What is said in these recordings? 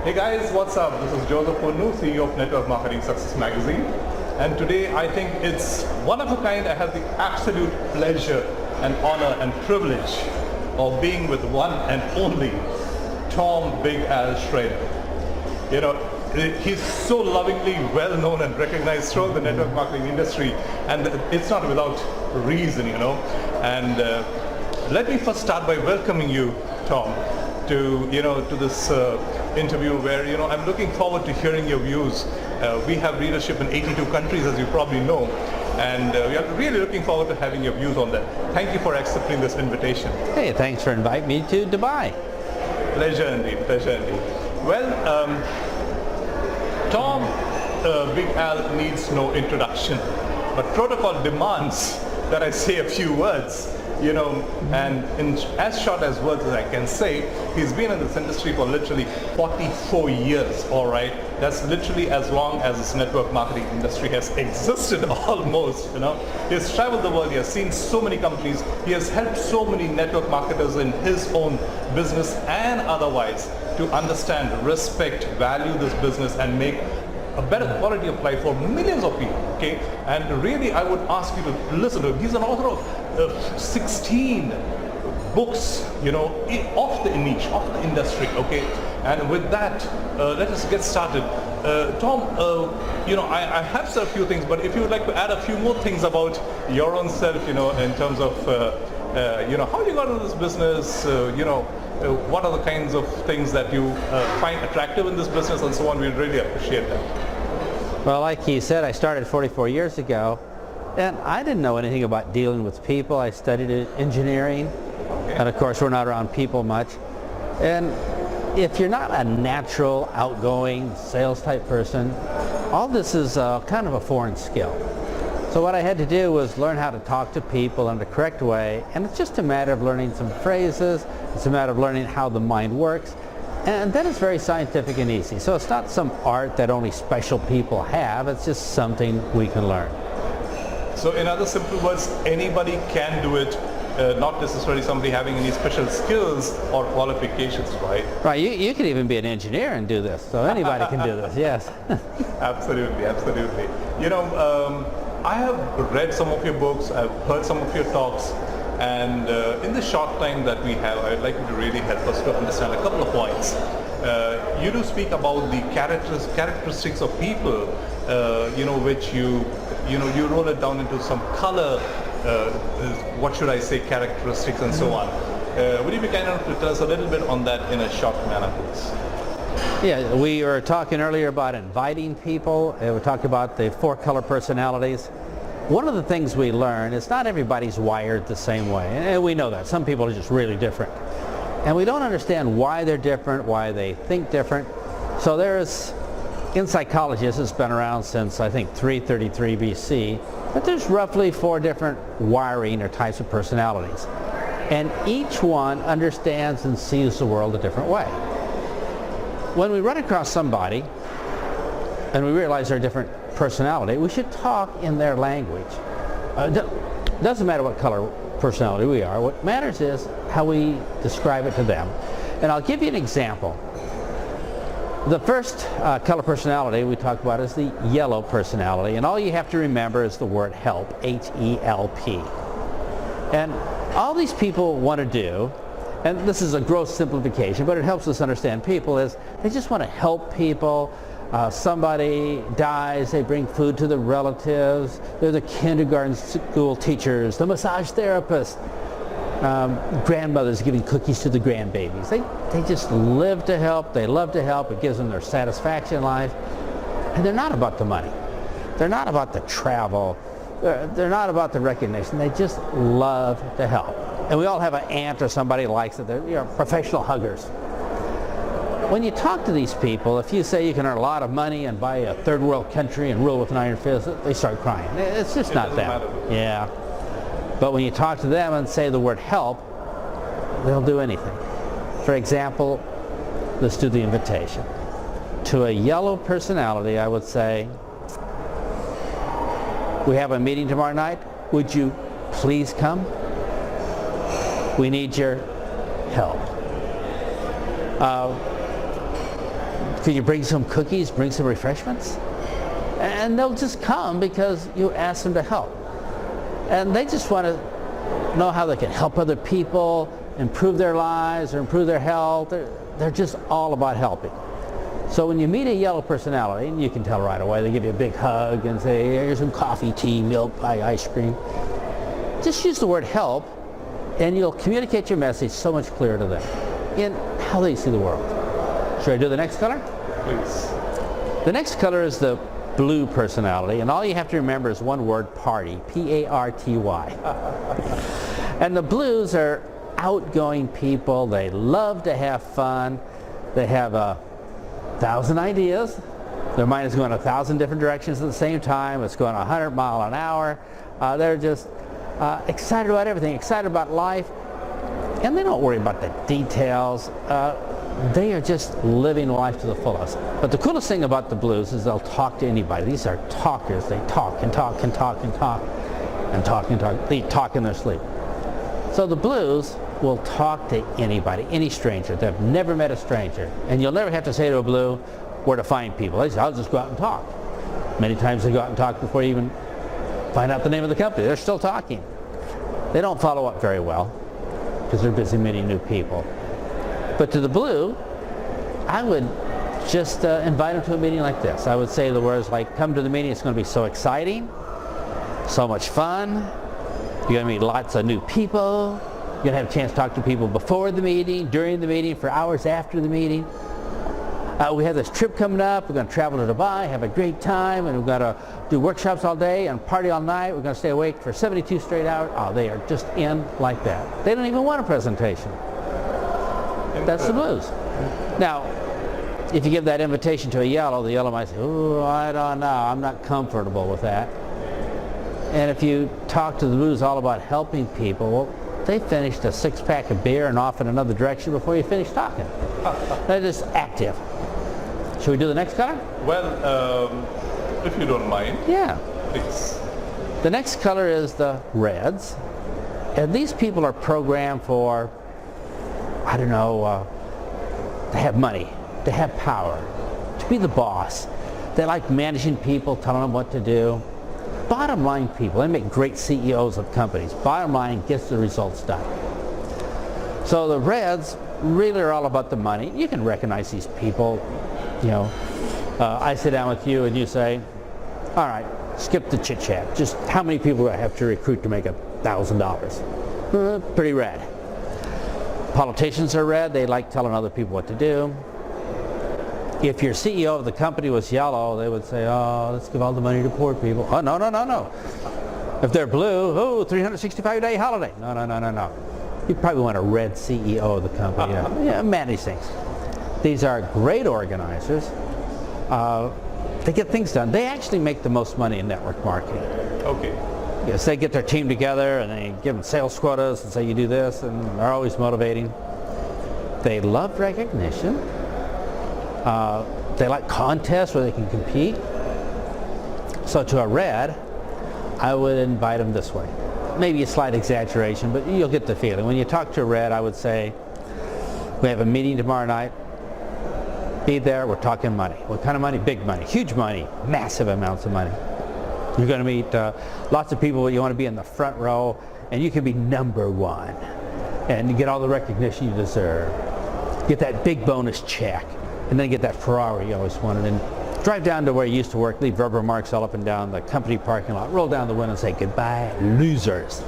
Hey guys, what's up? This is Joseph Ponnu, CEO of Network Marketing Success Magazine. And today I think it's one of a kind. I have the absolute pleasure and honor and privilege of being with one and only Tom Big Al Schreiter. You know, he's so lovingly well known and recognized throughout the network marketing industry, and it's not without reason, you know. And let me first start by welcoming you, Tom, to this interview where I'm looking forward to hearing your views. We have readership in 82 countries, as you probably know, and we are really looking forward to having your views on that. Thank you for accepting this invitation. Hey, thanks for inviting me to Dubai. Pleasure indeed, pleasure indeed. Well, Tom Big Al needs no introduction, but protocol demands that I say a few words. And in as short as words as I can say, he's been in this industry for literally 44 years, all right? That's literally as long as this network marketing industry has existed almost, He has traveled the world, he has seen so many companies, he has helped so many network marketers in his own business and otherwise to understand, respect, value this business and make a better quality of life for millions of people, okay? And really, I would ask you to listen to him. He's an author of 16 books, of the niche, of the industry, okay? And with that, let us get started. Tom, I have said a few things, but if you would like to add a few more things about your own self, in terms of, how you got into this business, what are the kinds of things that you find attractive in this business and so on, we'd really appreciate that. Well, like he said, I started 44 years ago, and I didn't know anything about dealing with people. I studied engineering, and of course we're not around people much. And if you're not a natural, outgoing, sales type person, all this is kind of a foreign skill. So what I had to do was learn how to talk to people in the correct way, and it's just a matter of learning some phrases, it's a matter of learning how the mind works, and then it's very scientific and easy. So it's not some art that only special people have, it's just something we can learn. So in other simple words, anybody can do it, not necessarily somebody having any special skills or qualifications, right? Right, you can even be an engineer and do this, so anybody can do this, yes. Absolutely, absolutely. I have read some of your books, I've heard some of your talks, and in the short time that we have, I'd like you to really help us to understand a couple of points. You do speak about the characteristics of people, which you roll it down into some color, what should I say, characteristics and so on. Would you be kind enough to tell us a little bit on that in a short manner, please? Yeah, we were talking earlier about inviting people. We talked about the 4 color personalities. One of the things we learn is not everybody's wired the same way, and we know that. Some people are just really different. And we don't understand why they're different, why they think different. So in psychology, this has been around since I think 333 BC, but there's roughly 4 different wiring or types of personalities. And each one understands and sees the world a different way. When we run across somebody and we realize they're a different personality, we should talk in their language. Doesn't matter what color personality we are. What matters is how we describe it to them. And I'll give you an example. The first color personality we talk about is the yellow personality, and all you have to remember is the word help, H-E-L-P. And all these people want to do, and this is a gross simplification, but it helps us understand people, is they just want to help people. Somebody dies, they bring food to the relatives, they're the kindergarten school teachers, the massage therapists, grandmothers giving cookies to the grandbabies. They just live to help, they love to help, it gives them their satisfaction in life, and they're not about the money. They're not about the travel, they're not about the recognition, they just love to help. And we all have an aunt or somebody who likes it, they're professional huggers. When you talk to these people, if you say you can earn a lot of money and buy a third world country and rule with an iron fist, they start crying. It's just not them. Yeah. But when you talk to them and say the word help, they'll do anything. For example, let's do the invitation. To a yellow personality, I would say, we have a meeting tomorrow night. Would you please come? We need your help. Could you bring some cookies, bring some refreshments? And they'll just come because you ask them to help. And they just want to know how they can help other people, improve their lives or improve their health. They're just all about helping. So when you meet a yellow personality, and you can tell right away, they give you a big hug and say, here's some coffee, tea, milk, pie, ice cream. Just use the word help and you'll communicate your message so much clearer to them in how they see the world. Should I do the next color? Please. The next color is the blue personality, and all you have to remember is one word, party, P-A-R-T-Y. And the blues are outgoing people. They love to have fun. They have 1,000 ideas. Their mind is going 1,000 different directions at the same time. It's going 100 miles an hour. They're just excited about everything, excited about life, and they don't worry about the details. They are just living life to the fullest. But the coolest thing about the blues is they'll talk to anybody. These are talkers. They talk and talk and talk and talk and talk and talk. They talk in their sleep. So the blues will talk to anybody, any stranger. They've never met a stranger. And you'll never have to say to a blue where to find people. They say, I'll just go out and talk. Many times they go out and talk before you even find out the name of the company. They're still talking. They don't follow up very well because they're busy meeting new people. But to the blue, I would just invite them to a meeting like this. I would say the words like, come to the meeting, it's going to be so exciting, so much fun. You're going to meet lots of new people. You're going to have a chance to talk to people before the meeting, during the meeting, for hours after the meeting. We have this trip coming up. We're going to travel to Dubai, have a great time, and we're going to do workshops all day and party all night. We're going to stay awake for 72 straight hours. Oh, they are just in like that. They don't even want a presentation. That's the blues. Now, if you give that invitation to a yellow, the yellow might say, oh, I don't know, I'm not comfortable with that. And if you talk to the blues all about helping people, well, they finished a six-pack of beer and off in another direction before you finish talking. They're just active. Should we do the next color? Well, if you don't mind. Yeah. Please. The next color is the reds. And these people are programmed for, I don't know, to have money, to have power, to be the boss. They like managing people, telling them what to do. Bottom line people, they make great CEOs of companies. Bottom line gets the results done. So the reds really are all about the money. You can recognize these people. You know, I sit down with you and you say, all right, skip the chit chat. Just how many people do I have to recruit to make $1,000? Pretty red. Politicians are red. They like telling other people what to do. If your CEO of the company was yellow, they would say, oh, let's give all the money to poor people. Oh, no, no, no, no. If they're blue, oh, 365-day holiday. No, no, no, no, no. You probably want a red CEO of the company. Yeah, manage things. These are great organizers. They get things done. They actually make the most money in network marketing. Okay. Yes, they get their team together and they give them sales quotas and say you do this, and they're always motivating. They love recognition. They like contests where they can compete. So to a red, I would invite them this way. Maybe a slight exaggeration, but you'll get the feeling. When you talk to a red, I would say, we have a meeting tomorrow night. Be there, we're talking money. What kind of money? Big money, huge money, massive amounts of money. You're going to meet lots of people. You want to be in the front row, and you can be number one. And you get all the recognition you deserve. Get that big bonus check, and then get that Ferrari you always wanted. And drive down to where you used to work, leave rubber marks all up and down the company parking lot, roll down the window and say, goodbye, losers.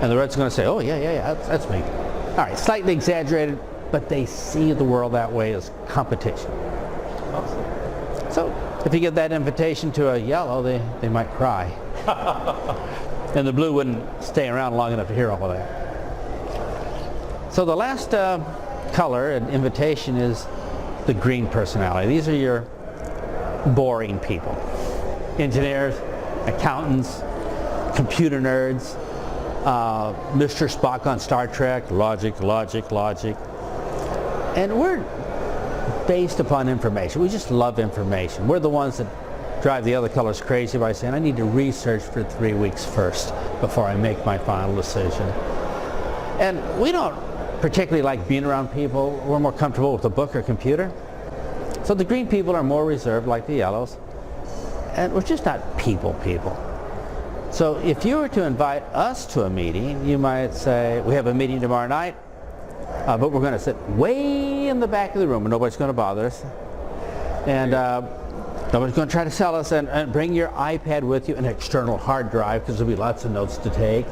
And the red's going to say, oh, yeah, that's me. All right, slightly exaggerated, but they see the world that way as competition. Awesome. So if you give that invitation to a yellow, they might cry. And the blue wouldn't stay around long enough to hear all of that. So the last color and invitation is the green personality. These are your boring people. Engineers, accountants, computer nerds, Mr. Spock on Star Trek, logic, logic, logic. And we're based upon information. We just love information. We're the ones that drive the other colors crazy by saying, I need to research for 3 weeks first before I make my final decision. And we don't particularly like being around people. We're more comfortable with a book or computer. So the green people are more reserved like the yellows, and we're just not people. So if you were to invite us to a meeting, you might say, we have a meeting tomorrow night, but we're going to sit way in the back of the room and nobody's going to bother us. And nobody's going to try to sell us, and bring your iPad with you, an external hard drive, because there'll be lots of notes to take.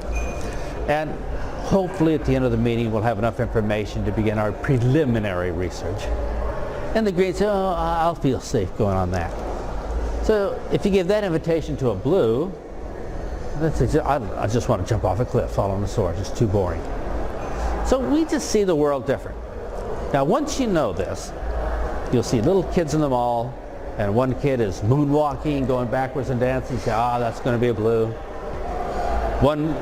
And hopefully at the end of the meeting we'll have enough information to begin our preliminary research. And the greens say, oh, I'll feel safe going on that. So if you give that invitation to a blue, I just want to jump off a cliff, fall on the sword, just too boring. So we just see the world different. Now once you know this, you'll see little kids in the mall, and one kid is moonwalking, going backwards and dancing. You say, that's going to be a blue. One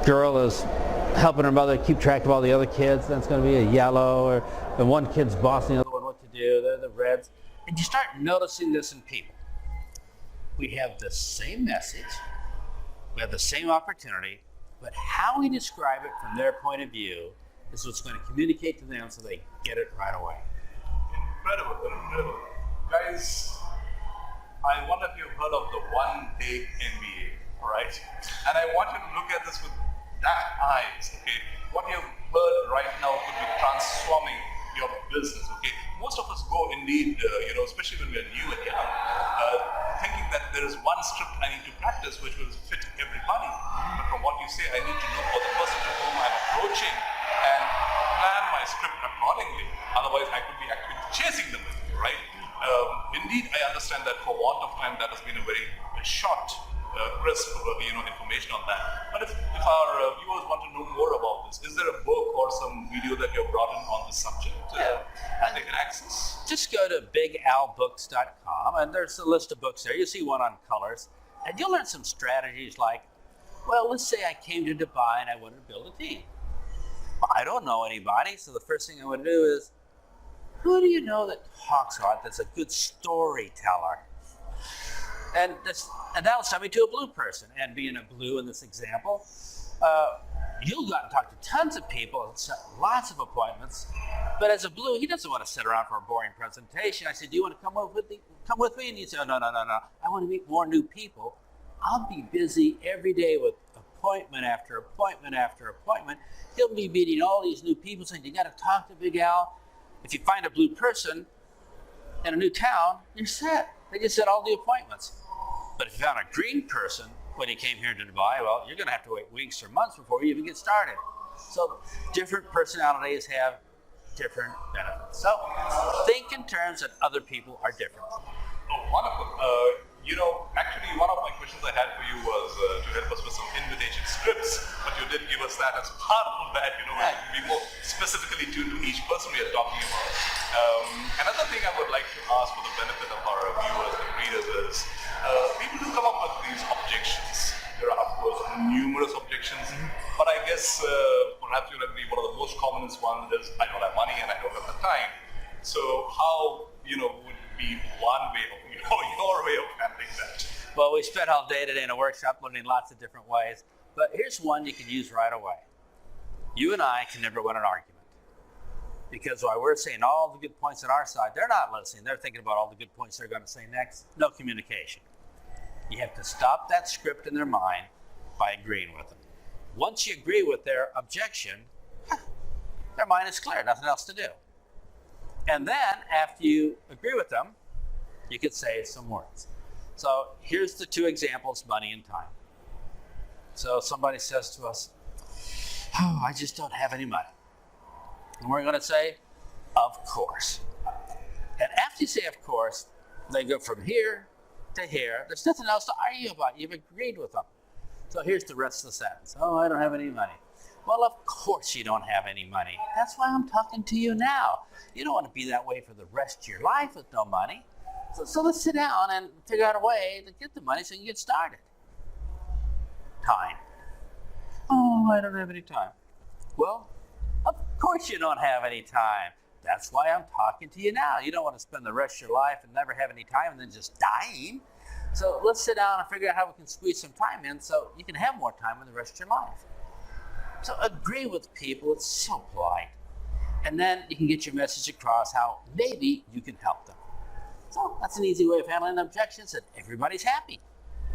girl is helping her mother keep track of all the other kids. That's going to be a yellow. And one kid's bossing the other one what to do. They're the reds. And you start noticing this in people. We have the same message. We have the same opportunity. But how we describe it from their point of view is what's going to communicate to them so they get it right away. Incredible. Guys, I wonder if you've heard of the one-day MBA, right? And I want you to look at this with that eyes, okay? What you've heard right now could be transforming your business, okay? Most of us go indeed, especially when we're new and young, thinking that there is one script I need to practice which will fit everybody. But from what you say, I need to know for the person to whom I'm approaching and plan my script accordingly. Otherwise, I could be actually chasing them, right? Indeed, I understand that for want of time, that has been a very short, crisp, information on that. But if our viewers want to know more about this, is there a book or some video that you've brought in on this subject that they can access? Just go to bigalbooks.com, and there's a list of books there. You'll see one on colors, and you'll learn some strategies like, well, let's say I came to Dubai and I wanted to build a team. Well, I don't know anybody, so the first thing I would do is, who do you know that talks a lot, that's a good storyteller? And that'll send me to a blue person. And being a blue in this example, you'll go out and talk to tons of people and set lots of appointments. But as a blue, he doesn't want to sit around for a boring presentation. I said, do you want to come with me? And he'd say, oh, no. I want to meet more new people. I'll be busy every day with appointment after appointment after appointment. He'll be meeting all these new people saying, you got to talk to Big Al. If you find a blue person in a new town, you're set. They just set all the appointments. But if you found a green person when you came here to Dubai, well, you're going to have to wait weeks or months before you even get started. So different personalities have different benefits. So think in terms that other people are different. Oh, wonderful. Actually, one of my questions I had for you was to help us with some invitation scripts, but you did give us that as part of that, be more specifically to each person we are talking about. Another thing I would like to ask for the benefit of our viewers and readers is, people do come up with these objections. There are, of course, numerous objections, but I guess perhaps you'll agree one of the most commonest ones is, I don't have money and I don't have the time. So how, would be one way of, your way of handling that? Well, we spent all day today in a workshop learning lots of different ways, but here's one you can use right away. You and I can never win an argument, because while we're saying all the good points on our side, they're not listening. They're thinking about all the good points they're going to say next. No communication. You have to stop that script in their mind by agreeing with them. Once you agree with their objection, their mind is clear, nothing else to do. And then, after you agree with them, you could say some words. So here's the two examples, money and time. So somebody says to us, oh, I just don't have any money. And we're going to say, of course. And after you say of course, they go from here to here. There's nothing else to argue about. You've agreed with them. So here's the rest of the sentence. Oh, I don't have any money. Well, of course you don't have any money. That's why I'm talking to you now. You don't want to be that way for the rest of your life with no money. So let's sit down and figure out a way to get the money so you can get started. Time. Oh, I don't have any time. Well, of course you don't have any time. That's why I'm talking to you now. You don't want to spend the rest of your life and never have any time and then just dying. So let's sit down and figure out how we can squeeze some time in so you can have more time in the rest of your life. So agree with people. It's so polite. And then you can get your message across how maybe you can help them. So that's an easy way of handling objections, and everybody's happy.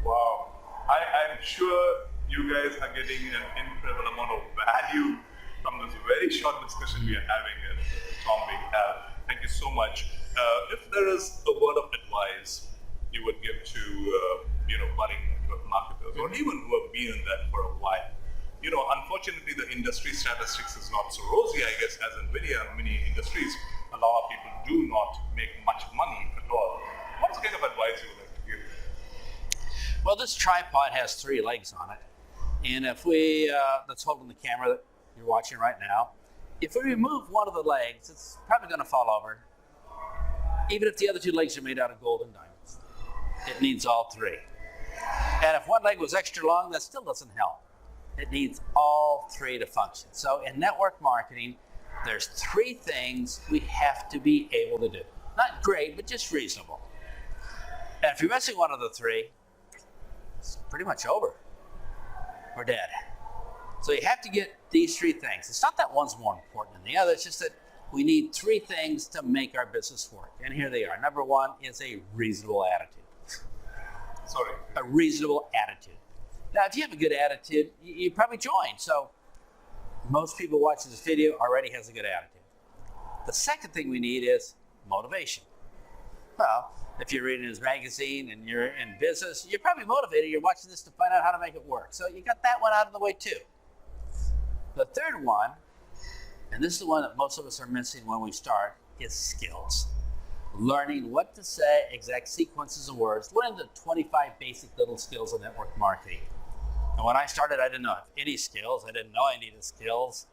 Wow. I'm sure you guys are getting an incredible amount of value from this very short discussion we are having at Tom Big Al. Thank you so much. If there is a word of advice you would give to budding marketers, or even who have been in that for a while. Unfortunately, the industry statistics is not so rosy, I guess, as in many industries. A lot of people do not make much money at all. What kind of advice you would like to give? Well, this tripod has 3 legs on it. And if we, let's hold on the camera that you're watching right now. If we remove one of the legs, it's probably going to fall over. Even if the other 2 legs are made out of gold and diamonds. It needs all 3. And if one leg was extra long, that still doesn't help. It needs all 3 to function. So in network marketing, there's 3 things we have to be able to do. Not great, but just reasonable. And if you're missing one of the 3, it's pretty much over. We're dead. So you have to get these 3 things. It's not that one's more important than the other. It's just that we need 3 things to make our business work. And here they are. Number 1 is a reasonable attitude. A reasonable attitude. Now, if you have a good attitude, you probably join. So most people watching this video already has a good attitude. The second thing we need is motivation. Well, if you're reading this magazine and you're in business, you're probably motivated. You're watching this to find out how to make it work. So you got that one out of the way too. The third one, and this is the one that most of us are missing when we start, is skills. Learning what to say, exact sequences of words, learning the 25 basic little skills of network marketing. And when I started, I didn't know any skills. I didn't know I needed skills.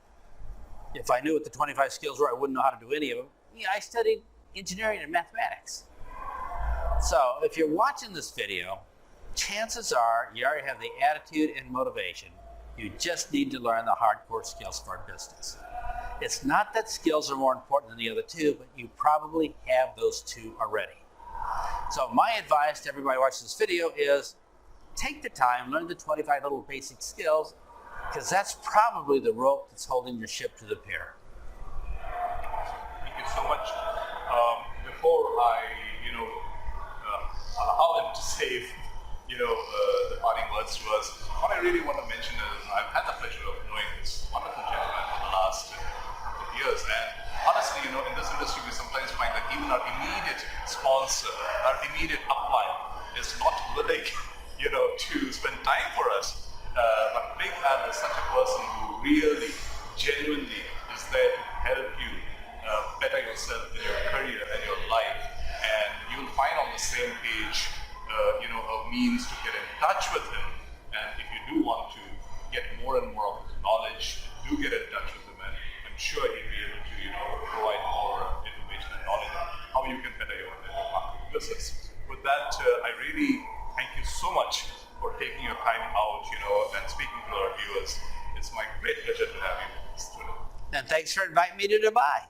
If I knew what the 25 skills were, I wouldn't know how to do any of them. I studied engineering and mathematics. So if you're watching this video, chances are you already have the attitude and motivation. You just need to learn the hardcore skills for our business. It's not that skills are more important than the other 2, but you probably have those 2 already. So my advice to everybody watching this video is take the time, learn the 25 little basic skills, because that's probably the rope that's holding your ship to the pier. Thank you so much. Before I, allow them to say, the parting words to us, what I really want to mention is I've had the pleasure of knowing this wonderful gentleman for the last couple of years, and honestly, in this industry, we sometimes find that even our immediate sponsor, our immediate upline, is not willing, to spend time for us. But Big Al is such a person who really, genuinely is there to help you better yourself in your career and your life, and you'll find on the same page, a means to get in touch with him. And if you do want to get more and more of his knowledge, do get in touch with him, and I'm sure he'll be able to, provide more information and knowledge on how you can better your network marketing business. With that, I really thank you so much for taking your time out, and speaking to our viewers. It's my great pleasure to have you today. And thanks for inviting me to Dubai.